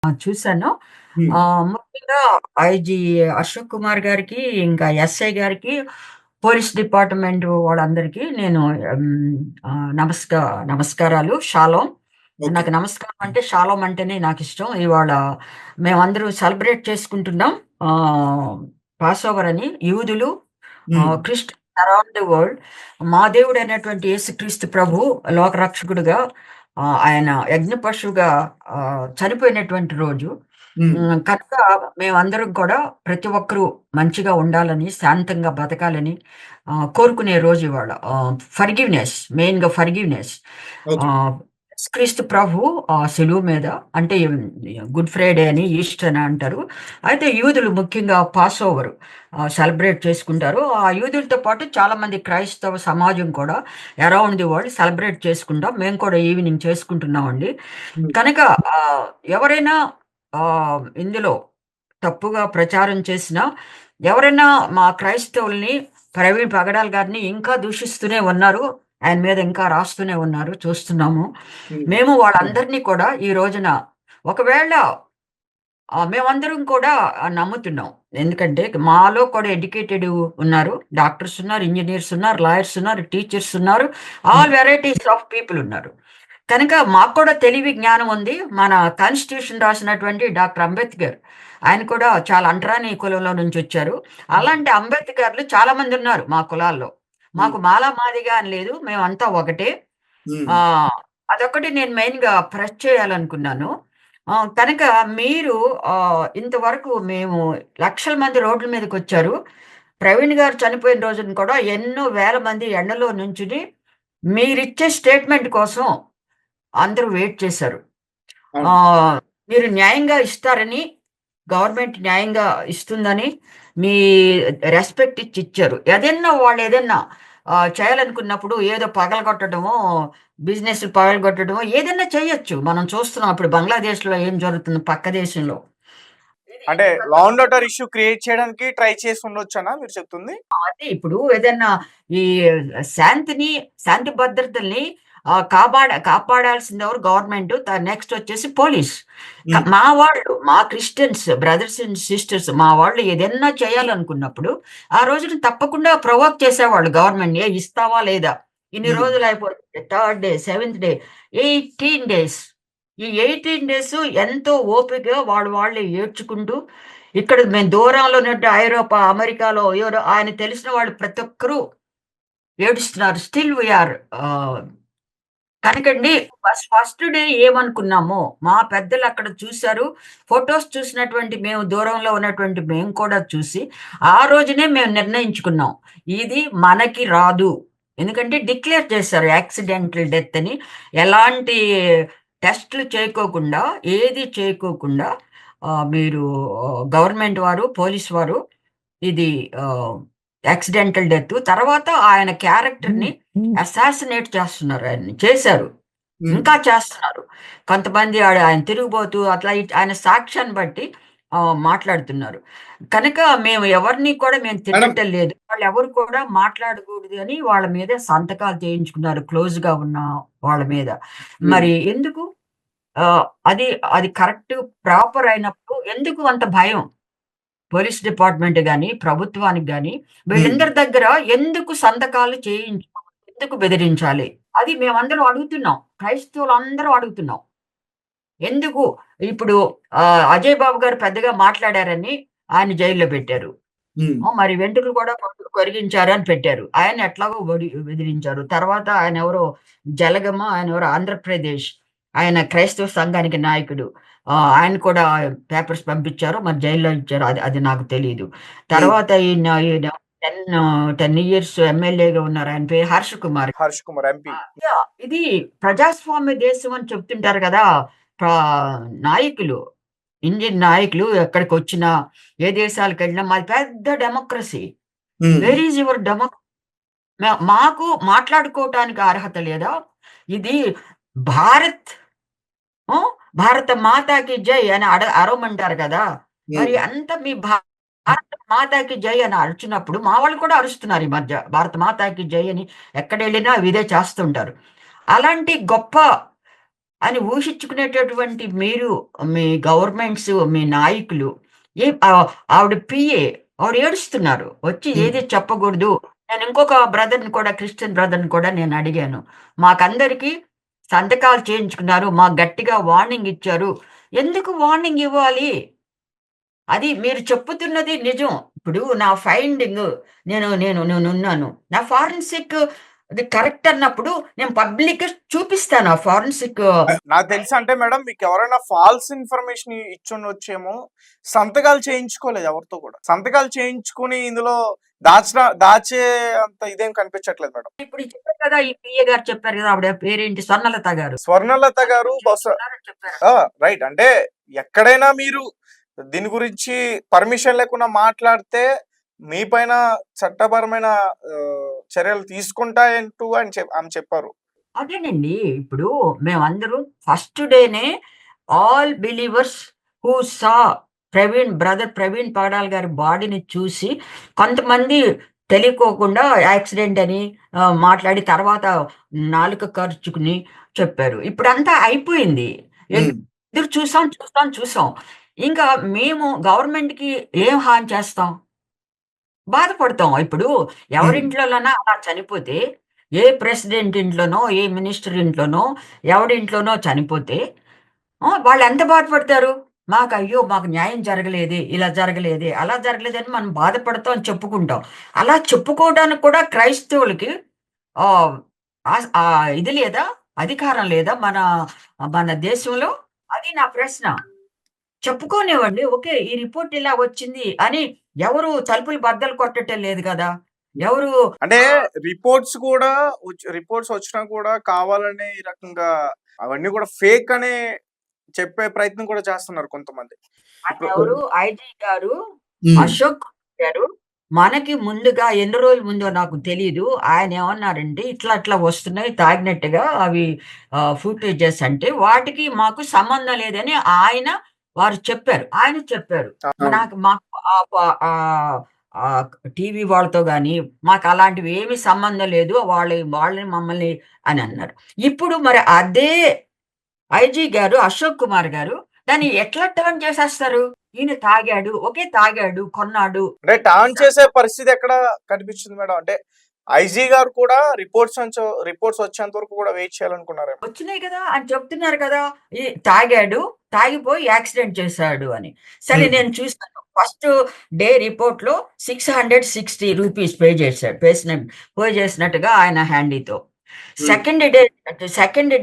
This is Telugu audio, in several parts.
చూసాను. హ్మ్. ముఖ్యంగా ఐజీ అశోక్ కుమార్ గారికి, ఇంకా ఎస్ఐ గారికి, పోలీస్ డిపార్ట్‌మెంట్ వాళ్ళందరికీ నేను హ్మ్, నమస్కారాలు. షాలోమ్. ఓకే. నాకు నమస్కారం అంటే షాలోమ్ అంటేనే నాకిష్టం. ఇవాళ మేమందరూ సెలబ్రేట్ చేసుకుంటున్నాం. ఆహ్, పాసోవర్ అని యూదులు, హ్మ్. Christians around the world. మా దేవుడైనటువంటి యేసుక్రీస్తు ప్రభు లోకరక్షకుడుగా ఆయన యజ్ఞ పశువుగా చనిపోయినటువంటి రోజు. హ్మ్. కనుక మేమందరం కూడా ప్రతి ఒక్కరు మంచిగా ఉండాలని, శాంతంగా బతకాలని కోరుకునే రోజు ఇవాళ. మెయిన్‌గా ఫర్‌గివ్‌నెస్. ఓకే. ఆహ్, యేసుక్రీస్తు ప్రభు శిలువ మీద అంటే గుడ్ ఫ్రైడే అని, ఈస్టర్ అని అంటారు. అయితే యూదులు ముఖ్యంగా పాసోవర్ సెలబ్రేట్ చేసుకుంటారు. ఆ యూదులతో పాటు చాలామంది క్రైస్తవ సమాజం కూడా అరౌండ్ ది వరల్డ్ సెలబ్రేట్ చేసుకుంటాం. మేము కూడా ఈవినింగ్ చేసుకుంటున్నామండి. హ్మ్. కనుక ఎవరైనా ఇందులో తప్పుగా ప్రచారం చేసినా, ఎవరైనా మా క్రైస్తవుల్ని ప్రవీణ్ పగడాల్ గారిని ఇంకా దూషిస్తూనే ఉన్నారు. ఆయన మీద ఇంకా రాస్తూనే ఉన్నారు. చూస్తున్నాము. హ్మ్. మేము వాళ్ళందరినీ కూడా ఈ రోజున ఒకవేళ మేమందరం కూడా నమ్ముతున్నాం. ఎందుకంటే మాలో కూడా ఎడ్యుకేటెడ్ ఉన్నారు. డాక్టర్స్ ఉన్నారు, ఇంజినీర్స్ ఉన్నారు, లాయర్స్ ఉన్నారు, టీచర్స్ ఉన్నారు. హ్మ్. ఆల్ వెరైటీస్ ఆఫ్ పీపుల్ ఉన్నారు. కనుక మాకు కూడా తెలివి, జ్ఞానం ఉంది. మన కాన్స్టిట్యూషన్ రాసినటువంటి డాక్టర్ అంబేద్కర్ ఆయన కూడా చాలా అంటరాని కులంలో నుంచొచ్చారు. హ్మ్. అలాంటి అంబేద్కర్‌లు చాలా మందున్నారు మా కులాల్లో. హ్మ్. మాకు మాల, మాదిగ అని లేదు. మేమంతా ఒకటే. హ్మ్. ఆహ్, అదొక్కటి నేను మెయిన్‌గా ప్రెస్ చేయాలనుకున్నాను. కనుక మీరు ఇంతవరకు మేము లక్షల మంది రోడ్ల మీదకొచ్చారు. ప్రవీణ్ గారు చనిపోయిన రోజున కూడా ఎన్నో వేల మంది ఎండలో నుంచుని మీరిచ్చే స్టేట్‌మెంట్ కోసం అందరూ వెయిట్ చేశారు. అవును. ఆహ్, మీరు న్యాయంగా ఇస్తారని, గవర్నమెంట్ న్యాయంగా ఇస్తుందని, మీ రెస్పెక్ట్ ఇచ్చారు. వాళ్ళేదన్నా చేయాలనుకున్నప్పుడు ఏదో పగలగొట్టడమో, బిజినెస్‌లు పగలగొట్టడమో ఏదన్నా చేయొచ్చు. మనం చూస్తున్నాం ఇప్పుడు బంగ్లాదేశ్‌లో ఏం జరుగుతుందో పక్క దేశంలో. ఇది అంటే ఇది law and order issue create చేయడానికి ట్రై చేసి ఉండొచ్చనా మీరు చెప్తుంది? అదే ఇప్పుడు ఏదన్నా ఈ శాంతిని, శాంతి భద్రతల్ని కాపాడాల్సిందెవరు గవర్నమెంటు. నెక్స్ట్ వచ్చేసి పోలీస్. హ్మ్. మా వాళ్ళు, మా క్రిస్టియన్స్ బ్రదర్స్ అండ్ సిస్టర్స్ మా వాళ్ళు ఏదన్నా చేయాలనుకున్నప్పుడు, ఆ రోజున తప్పకుండా ప్రొవోక్ చేసేవాళ్ళు గవర్నమెంట్‌ని. ఇస్తావా లేదా? ఇన్ని హ్మ్. రోజులయిపోతుంది. Third day, seventh day, 18 days. ఈ 18 డేసు ఎంతో ఓపికగా వాళ్ళే ఏడ్చుకుంటూ ఇక్కడ మేము దూరంలో ఉన్నట్టు ఐరోపా, అమెరికాలో ఆయన తెలిసిన వాళ్ళు ప్రతి ఒక్కరు ఏడుస్తున్నారు. స్టిల్ వి ఆర్ కనుకండి ఫస్ట్ డే ఏమనుకున్నామో, మా పెద్దలు అక్కడ చూసారు. ఫోటోస్ చూసినటువంటి మేము దూరంలో ఉన్నటువంటి మేము కూడా చూసి, ఆ రోజునే మేము నిర్ణయించుకున్నాం. ఇది మనకి రాదు. ఎందుకంటే డిక్లేర్ చేశారు యాక్సిడెంటల్ డెత్ అని. ఎలాంటి టెస్ట్‌లు చేయకోకుండా, ఏది చేయకోకుండా మీరు గవర్నమెంట్ వారు, పోలీస్ వారు ఇది ఆహ్, యాక్సిడెంటల్ డెత్. తర్వాత ఆయన క్యారెక్టర్‌ని అసాసినేట్ చేస్తున్నారు ఆయన్ని. చేశారు. హ్మ్. ఇంకా చేస్తున్నారు. కొంతమంది ఆయన తిరుగుబోతు అట్లా ఆయన సాక్ష్యాన్ని బట్టి మాట్లాడుతున్నారు. కనుక మేము ఎవరిని కూడా మేము మేడం తిట్టటం లేదు. వాళ్ళెవరు కూడా మాట్లాడకూడదు అని వాళ్ళ మీద సంతకాలు చేయించుకున్నారు క్లోజ్‌గా ఉన్న వాళ్ళ మీద. హ్మ్. మరి ఎందుకు? ఆహ్, అది అది కరెక్ట్ ప్రాపర్ అయినప్పుడు ఎందుకు అంత భయం? పోలీస్ డిపార్ట్‌మెంట్ గాని, ప్రభుత్వానికి గాని, హ్మ్. వీళ్ళందరి దగ్గర ఎందుకు సంతకాలు చేయించుకోవాలి? ఎందుకు బెదిరించాలి? అది మేమందరం అడుగుతున్నాం. క్రైస్తవులందరం అడుగుతున్నాం. ఎందుకు? ఇప్పుడు అజయ్ బాబు గారు పెద్దగా మాట్లాడారని ఆయన జైల్‌లో పెట్టారు. హ్మ్. మరి వెంట్రుకలు కూడా కొరిగించారు అని పెట్టారు. ఆయన్ని ఎట్లాగో బెదిరించారు. తర్వాత ఆయనెవరో ఆయనెవరో ఆంధ్రప్రదేశ్ ఆయన క్రైస్తవ సంఘానికి నాయకుడు. ఆయన కూడా పేపర్స్ పంపించారు. మరి జైల్‌లో ఇచ్చారు. అది అది నాకు తెలీదు. హ్మ్. తర్వాత ఈయన 10 ఇయర్స్ ఎమ్మెల్యేగా ఉన్నారు. ఆయన పేరు హర్ష్ కుమార్. హర్ష్ కుమార్ ఎంపీ. ఇది ప్రజాస్వామ్య దేశం అని చెప్తుంటారు గదా! ప్రా నాయకులు. ఇండియన్ నాయకులు ఎక్కడికొచ్చినా, ఏ దేశాలకెళ్ళినా మాది పెద్ద డెమోక్రసీ. హ్మ్. వేర్ ఈస్ యువర్ మాకు మాట్లాడుకోవటానికి అర్హత లేదా? ఇది భారత్ ఆ! భారత మాతాకి జై అని అరవమంటారు కదా! మరి హ్మ్. అంత మీ భారత మాతాకి జై అని అరిచినప్పుడు, మా వాళ్ళు కూడా అరుస్తున్నారు ఈ మధ్య. భారత మాతాకి జై అని ఎక్కడెళ్ళినా ఇదే చేస్తుంటారు. అలాంటి గొప్ప అని ఊహించుకునేటటువంటి మీరు, మీ గవర్నమెంట్స్, మీ నాయకులు ఆవిడ పిఏ ఆవిడ ఏడుస్తున్నారు. వచ్చి హ్మ్. ఏది చెప్పకూడదు. నేను ఇంకొక బ్రదర్‌ని కూడా క్రిస్టియన్ బ్రదర్‌ని కూడా నేను అడిగాను. మాకందరికీ సంతకాలు చేయించుకున్నారు. మాకు గట్టిగా వార్నింగ్ ఇచ్చారు. ఎందుకు వార్నింగ్ ఇవ్వాలి? అది మీరు చెప్పుతున్నది నిజం. ఇప్పుడు నా ఫైండింగ్ నేనున్నాను. నా ఫారెన్సిక్ అది కరెక్ట్ అన్నప్పుడు నేను పబ్లిక్‌గా చూపిస్తాను ఆ ఫారెన్సిక్. నాకు తెలిసి అంటే మేడం మీకు ఎవరైనా ఫాల్స్ ఇన్ఫర్మేషన్ ఇచ్చుండొచ్చేమో. సంతకాలు చేయించుకోలేదు ఎవరితో కూడా. సంతకాలు చేయించుకొని ఇందులో దాచే అంత ఇదేం కనిపించట్లేదు మేడం. ఇప్పుడు చెప్పారు కదా! ఈ పిఏ గారు చెప్పారు కదా! ఆవిడ పేరేంటి? స్వర్ణలత గారు. స్వర్ణలత గారు బహుశా చేస్తున్నారని చెప్పారు. రైట్. అంటే ఎక్కడైనా మీరు దీని గురించి పర్మిషన్ లేకుండా మాట్లాడితే మీ పైన చట్టపరమైన చర్యలు తీసుకుంటాయంటూ ఆమె చెప్పారు. అదేనండి. ఇప్పుడు మేమందరం ఫస్ట్ డేనే all believers who saw brother Praveen Pagadal గారి బాడీని చూసి కొంతమంది తెలియకోకుండా యాక్సిడెంట్ అని మాట్లాడి తర్వాత నాలుక కరుచుకుని చెప్పారు. ఇప్పుడంతా అయిపోయింది. హ్మ్. ఎదురు చూసాం. ఇంకా మేము గవర్నమెంట్‌కి ఏం హాని చేస్తాం? బాధపడతాం. ఇప్పుడు హ్మ్. ఎవరింట్లోనైనా అలా చనిపోతే, ఏ ప్రెసిడెంట్ ఇంట్లోనో, ఏ మినిస్టర్ ఇంట్లోనో, ఎవడింట్లోనో చనిపోతే వాళ్ళెంత బాధపడతారు? మాకు న్యాయం జరగలేదే, ఇలా జరగలేదే, అలా జరగలేదని మనం బాధపడతాం అని చెప్పుకుంటాం. అలా చెప్పుకోవడానికి కూడా క్రైస్తవులకి ఆహ్, ఇది లేదా? అధికారం లేదా మన దేశంలో? అది నా ప్రశ్న. చెప్పుకోనివ్వండి. ఓకే. ఈ రిపోర్ట్ ఇలా వచ్చింది అని ఎవరు తలుపులు బద్దలు కొట్టటం లేదు గదా! ఎవరు అంటే రిపోర్ట్స్ వచ్చినా కూడా కావాలనే ఈ రకంగా అవన్నీ కూడా ఫేక్ అనే చెప్పే ప్రయత్నం కూడా చేస్తున్నారు కొంతమంది. ఇప్పుడు ఆయనెవరు ఐజీ గారు హ్మ్. అశోక్ గారు మనకి ముందుగా ఎన్ని రోజుల ముందో నాకు తెలీదు. ఆయనేమన్నారంటే ఇట్లా వస్తున్నాయి తాగినట్టుగా అవి ఫుటేజెస్ అంటే వాటికి మాకు సంబంధం లేదని వారు చెప్పారు. ఆయన చెప్పారు. అవును. మాకు ఆహ్, ప ఆహ్, ఆహ్, టీవీ వాళ్ళతో గాని మాకలాంటివి ఏమి సంబంధం లేదు. వాళ్ళని మమ్మల్ని అని అన్నారు. ఇప్పుడు మరి అదే ఐజీ గారు, అశోక్ కుమార్ గారు దాన్ని ఎట్లా టర్న్ చేసేస్తారు? ఈయన తాగాడు. ఓకే. తాగాడు, కొన్నాడు. అంటే టాన్ చేసే పరిస్థితి ఎక్కడ కనిపించింది మేడం? అంటే ఐజీ గారు కూడా రిపోర్ట్స్ వచ్చేంత వరకు కూడా వెయిట్ చేయాలనుకున్నారేమో. వచ్చినాయి కదా! అని చెప్తున్నారు కదా! తాగాడు, తాగిపోయి యాక్సిడెంట్ చేశాడు అని. సరే హ్మ్. నేను చూసాను. ఫస్ట్ డే రిపోర్ట్‌లో ₹660 పే చేసినట్టుగా ఆయన హ్యాండీతో. హ్మ్. సెకండ్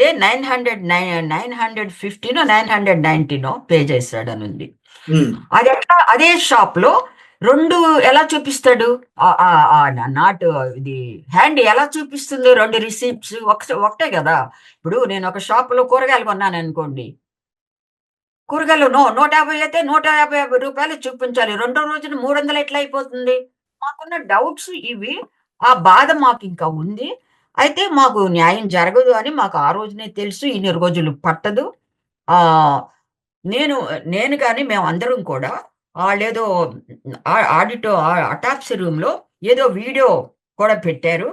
డే 915నో పే చేశాడనుంది. హ్మ్. అదే షాప్‌లో 2 ఎలా చూపిస్తాడు? ఆహ్, ఆహ్, ఆహ్, నాట్ ఇది హ్యాండ్ ఎలా చూపిస్తుంది 2 రిసిప్ట్స్ ఒకటే గదా! ఇప్పుడు నేనొక షాప్‌లో కూరగాయలు కొన్నాననుకోండి. కూరగాయలు 150 అయితే రూ. 150 చూపించాలి. రెండో రోజున 300 ఎట్లా అయిపోతుంది? మాకున్న డౌట్స్ ఇవి. ఆ బాధ మాకింకా ఉంది. అయితే మాకు న్యాయం జరగదు అని మాకు ఆ రోజునే తెలుసు. ఇన్ని రోజులు పట్టదు. ఆహ్, నేను నేను గాని మేమందరం కూడా ఆళ్ళేదో అటాప్సీ రూమ్‌లో ఏదో వీడియో కూడా పెట్టారు.